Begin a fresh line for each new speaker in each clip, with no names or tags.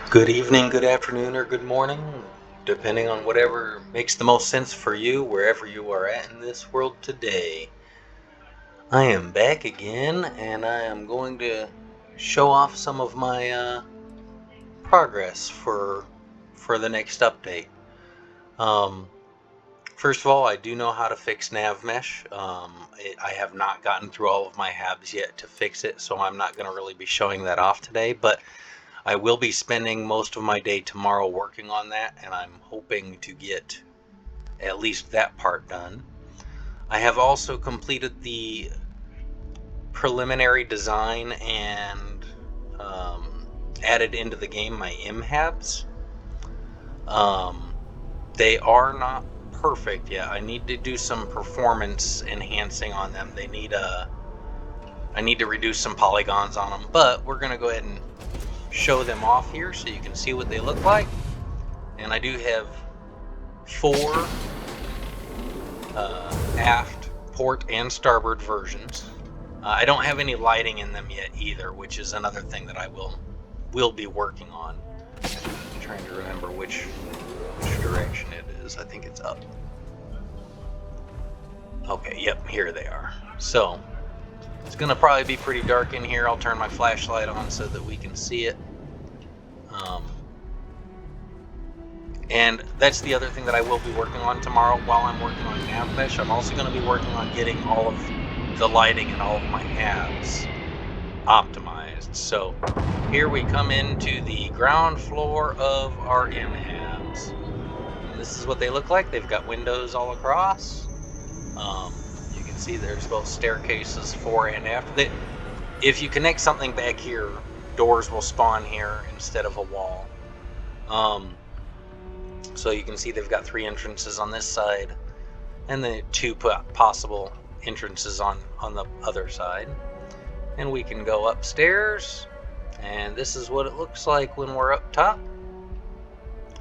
Good evening, good afternoon, or good morning, depending on whatever makes the most sense for you, wherever you are at in this world today. I am back again, and I am going to show off some of my progress for the next update. Um, First of all, I do know how to fix nav mesh. I have not gotten through all of my habs yet to fix it, so I'm not going to really be showing that off today, but I will be spending most of my day tomorrow working on that, and I'm hoping to get at least that part done. I have also completed the preliminary design and added into the game my M-Habs. They are not perfect yet. I need to do some performance enhancing on them. I need to reduce some polygons on them, but we're going to go ahead and show them off here so you can see what they look like. And I do have 4 aft, port, and starboard versions. I don't have any lighting in them yet either, which is another thing that I will be working on. I'm trying to remember which direction it is. I think it's up. Okay, yep, here they are. So it's gonna probably be pretty dark in here. I'll turn my flashlight on so that we can see it. And that's the other thing that I will be working on tomorrow while I'm working on nav mesh. I'm also going to be working on getting all of the lighting and all of my halves optimized. So here we come into the ground floor of our M-Habs. This is what they look like. They've got windows all across. You can see there's both staircases fore and aft. If you connect something back here, doors will spawn here instead of a wall. So you can see they've got 3 entrances on this side, and the 2 possible entrances on the other side. And we can go upstairs, and this is what it looks like when we're up top.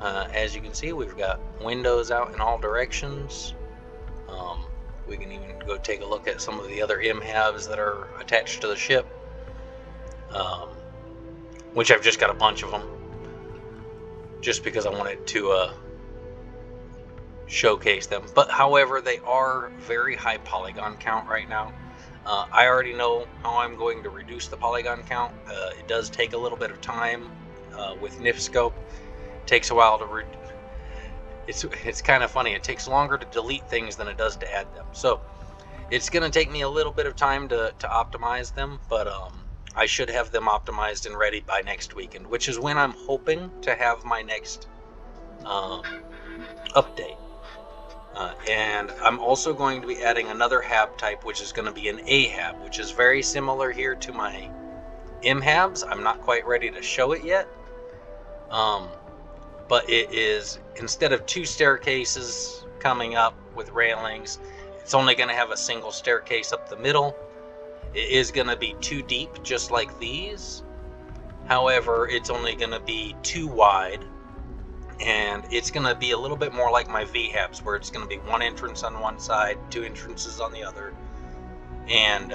As you can see, we've got windows out in all directions. We can even go take a look at some of the other M-Habs that are attached to the ship, which I've just got a bunch of them, just because I wanted to showcase them. But however, they are very high polygon count right now. I already know how I'm going to reduce the polygon count. It does take a little bit of time with NIF scope. It takes a while to it's kind of funny. It takes longer to delete things than it does to add them. So it's going to take me a little bit of time to optimize them, but I should have them optimized and ready by next weekend, which is when I'm hoping to have my next update. And I'm also going to be adding another hab type, which is going to be an A-hab, which is very similar here to my M-habs. I'm not quite ready to show it yet. But it is, instead of 2 staircases coming up with railings, it's only going to have a single staircase up the middle. It is going to be 2 deep, just like these. However, it's only going to be 2 wide. And it's going to be a little bit more like my V-habs, where it's going to be 1 entrance on one side, 2 entrances on the other, and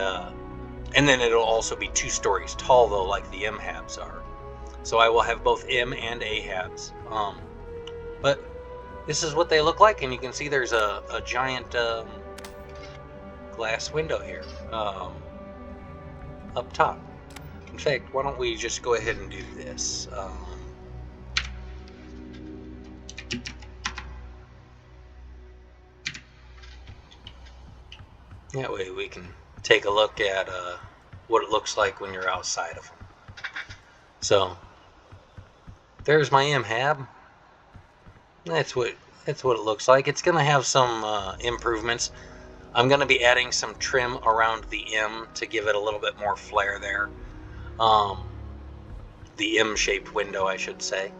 then it'll also be 2 stories tall, though, like the M-habs are. So I will have both M and A-habs. But this is what they look like, and you can see there's a giant glass window here up top. In fact, why don't we just go ahead and do this? That way we can take a look at what it looks like when you're outside of them. So there's my M-hab. That's what it looks like. It's going to have some improvements. I'm going to be adding some trim around the M to give it a little bit more flair there. The M-shaped window, I should say.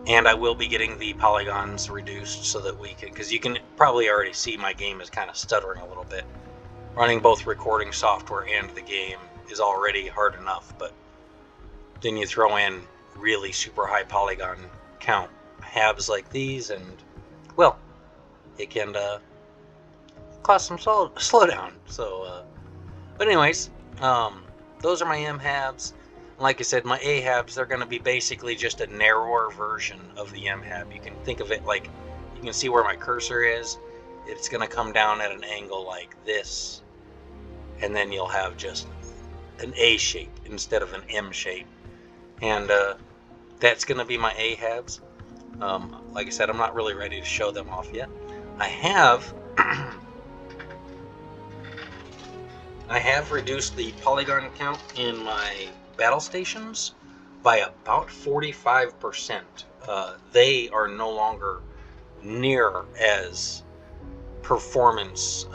And I will be getting the polygons reduced so that we can, because you can probably already see my game is kind of stuttering a little bit. Running both recording software and the game is already hard enough, but then you throw in really super high polygon count habs like these, and well, it can cause some slowdown. So, but anyways, those are my M-habs. like I said, my M-Habs, they're going to be basically just a narrower version of the M-hab. You can think of it like, you can see where my cursor is. It's going to come down at an angle like this, and then you'll have just an A shape instead of an M shape. And that's going to be my M-habs. Like I said, I'm not really ready to show them off yet. I have I have reduced the polygon count in my battle stations by about 45%. They are no longer near as performance.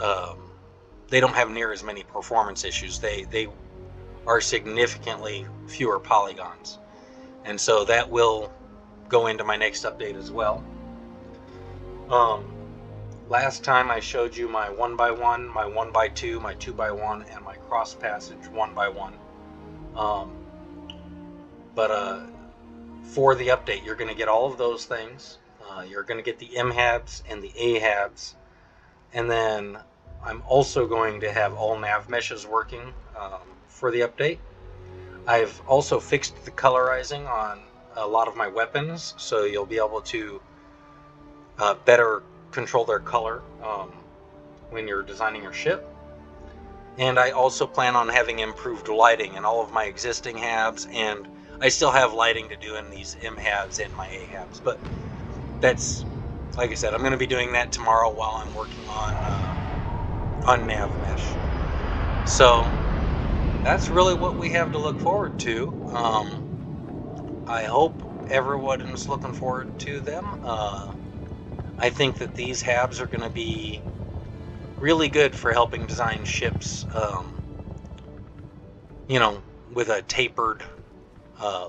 They don't have near as many performance issues. They are significantly fewer polygons, and so that will go into my next update as well. Last time I showed you my 1x1, my 1x2, my 2x1, and my cross passage 1x1. But for the update, you're going to get all of those things. You're going to get the M-habs and the A-habs, and then I'm also going to have all nav meshes working for the update. I've also fixed the colorizing on a lot of my weapons, so you'll be able to better control their color when you're designing your ship. And I also plan on having improved lighting in all of my existing habs, and I still have lighting to do in these M-habs and my A-habs, but that's, like I said, I'm going to be doing that tomorrow while I'm working on nav mesh. So that's really what we have to look forward to. I hope everyone is looking forward to them. I think that these habs are going to be really good for helping design ships, with a tapered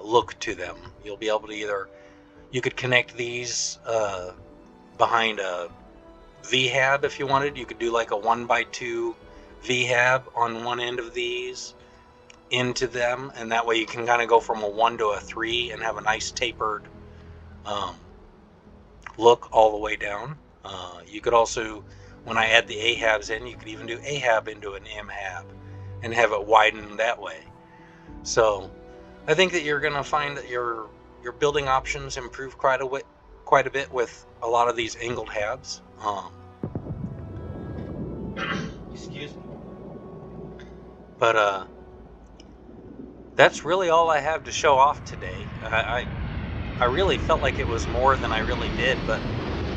look to them. You'll be able to you could connect these behind a V-hab if you wanted. You could do like a 1x2 V-hab on one end of these into them, and that way you can kind of go from a 1 to a 3 and have a nice tapered look all the way down. You could also, when I add the A-habs in, you could even do A-hab into an M-hab and have it widen that way. So I think that you're going to find that your building options improve quite a bit with a lot of these angled habs. Excuse me. But that's really all I have to show off today. I really felt like it was more than I really did, but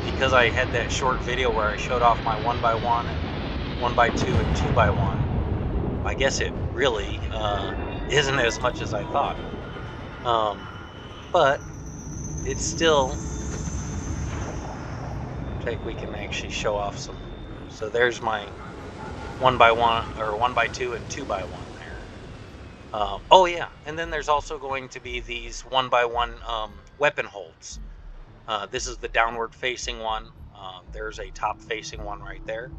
because I had that short video where I showed off my 1x1 and 1x2 and 2x1, I guess it really isn't as much as I thought. But it's still, I think we can actually show off some. So there's my 1x1 or 1x2 and 2x1 there. Oh yeah, and then there's also going to be these 1x1 weapon holds. This is the downward facing one. There's a top facing one right there.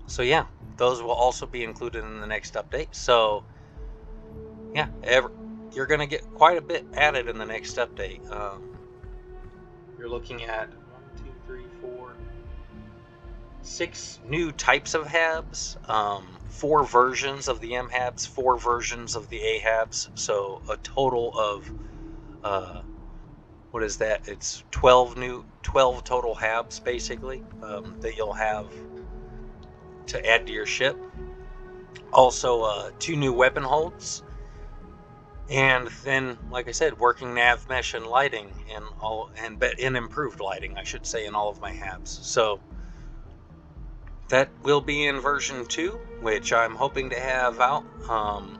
So yeah, those will also be included in the next update. So yeah, you're going to get quite a bit added in the next update. You're looking at 6 new types of habs, 4 versions of the M-habs, 4 versions of the A-habs, so a total of what is that? It's 12 total habs basically that you'll have to add to your ship. Also 2 new weapon holds, and then, like I said, working nav mesh and lighting and improved lighting, I should say, in all of my habs. So that will be in version 2, which I'm hoping to have out. I'm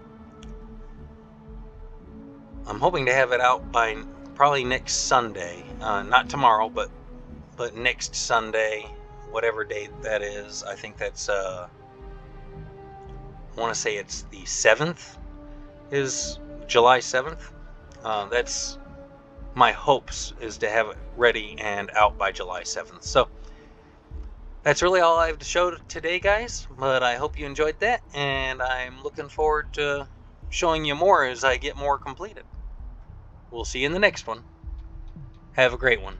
hoping to have it out by probably next Sunday. Not tomorrow, but next Sunday, whatever date that is. I think that's I want to say it's the 7th, is July 7th. That's my hopes, is to have it ready and out by July 7th. So that's really all I have to show today, guys, but I hope you enjoyed that, and I'm looking forward to showing you more as I get more completed. We'll see you in the next one. Have a great one.